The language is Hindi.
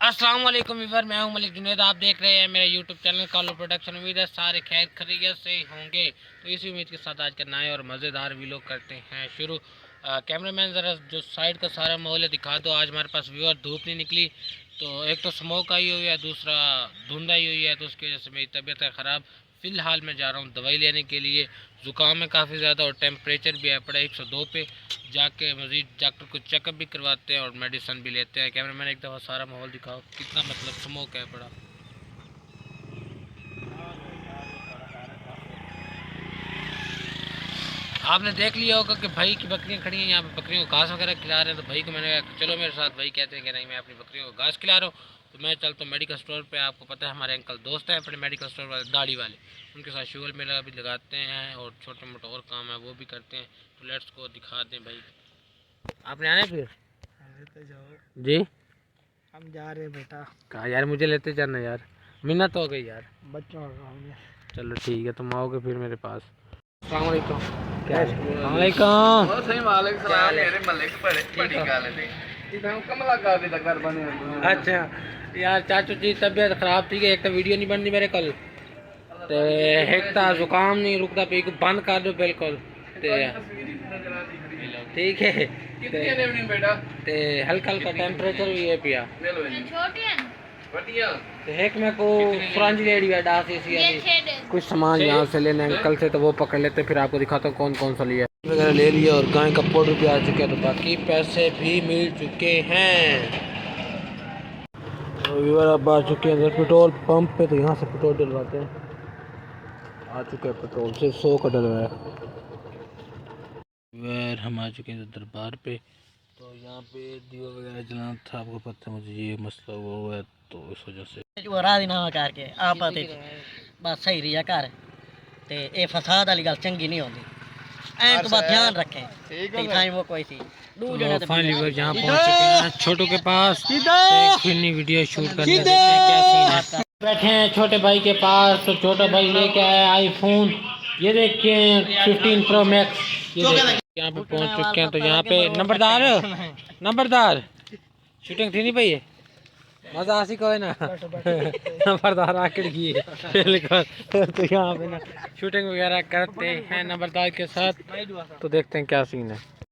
अस्सलाम वालेकुम व्यूअर, मैं हूं मलिक जुनैद। आप देख रहे हैं मेरा यूट्यूब चैनल कॉलो प्रोडक्शन। उम्मीद है सारे खैर खैरियत से होंगे। तो इसी उम्मीद के साथ आज का नए और मज़ेदार वीडियो करते हैं शुरू। कैमरामैन ज़रा जो साइड का सारा माहौल दिखा दो। आज हमारे पास व्यूअर धूप नहीं निकली, तो एक तो स्मोक आई हुई है, दूसरा धुंध आई हुई है, तो उसकी वजह से मेरी तबीयत है ख़राब। फ़िलहाल मैं जा रहा हूँ दवाई लेने के लिए। ज़ुकाम है काफ़ी ज़्यादा और टेम्परेचर भी है पड़ा 102 पे। जाके मज़ीद डॉक्टर को चेकअप भी करवाते हैं और मेडिसिन भी लेते हैं। कैमरा मैन एक दफ़ा सारा माहौल दिखाओ, कितना मतलब स्मोक है पड़ा। आपने देख लिया होगा कि भाई की बकरियां खड़ी हैं यहाँ पे, बकरियों को घास वगैरह खिला रहे हैं। तो भाई को मैंने कहा चलो मेरे साथ। भाई कहते हैं कि नहीं, मैं अपनी बकरियों को घास खिला रहा हूँ। तो मैं चलता हूँ मेडिकल स्टोर पे। आपको पता है हमारे अंकल दोस्त हैं अपने मेडिकल स्टोर वाले, दाढ़ी वाले, उनके साथ शुगर मेला भी लगाते हैं और छोटे मोटे और काम है वो भी करते हैं। तो लेट्स को दिखा दें भाई। आपने आना है फिर? जी हम जा रहे बेटा। कहा यार, मुझे लेते जाना यार, मिन्नत हो गई यार। बच्चों का चलो ठीक है, तुम आओगे फिर मेरे पास। अस्सलाम वालेकुम। अच्छा यार चाचू जी तबीयत खराब थी, एक तो वीडियो नहीं बननी मेरे कल, ते एक तो जुकाम नहीं रुकता पे को बंद कर दो बिल्कुल। ठीक है, ते हल्का हल्का टेम्परेचर भी है पिया। एक में को फ्रांज लेडी है डास कुछ सामान यहाँ से लेने अंकल से, तो वो पकड़ लेते, फिर आपको दिखाता हूँ कौन कौन सा लिया वगैरह ले लिया। और गाय का पाउडर भी आ चुका है, तो बाकी पैसे भी मिल चुके हैं। तो व्यूअर अब आ चुके हैं पेट्रोल पंप पे, तो यहाँ से पेट्रोल डलवाते हैं। आ चुका है पेट्रोल, सिर्फ 100 का डलवाया। व्यूअर हम आ चुके हैं दरबार पे। तो यहाँ पे दिया वगैरह जलाना था, आपको पता है मुझे ये मसला हुआ है, तो इस वजह से करके आप बस सही रही घर ते ये फसाद वाली गल चंगी नहीं होती। ऐ तो बात ध्यान रखें वो कोई सी फाइनली यहाँ पहुँच चुके हैं छोटू के पास। फिल्मी वीडियो शूट करने देते हैं क्या सीन है। बैठे हैं छोटे भाई के पास, तो छोटा भाई लेके आया आईफोन, ये देखिए 15 प्रो मैक्स। यहाँ पे पहुँच चुके हैं। तो यहाँ पे नंबरदार शूटिंग थी नहीं भाई, मजा आसी को है ना। नंबरदार आखिर की तो यहाँ पे ना शूटिंग वगैरह करते हैं नंबरदार के साथ। तो देखते हैं क्या सीन है।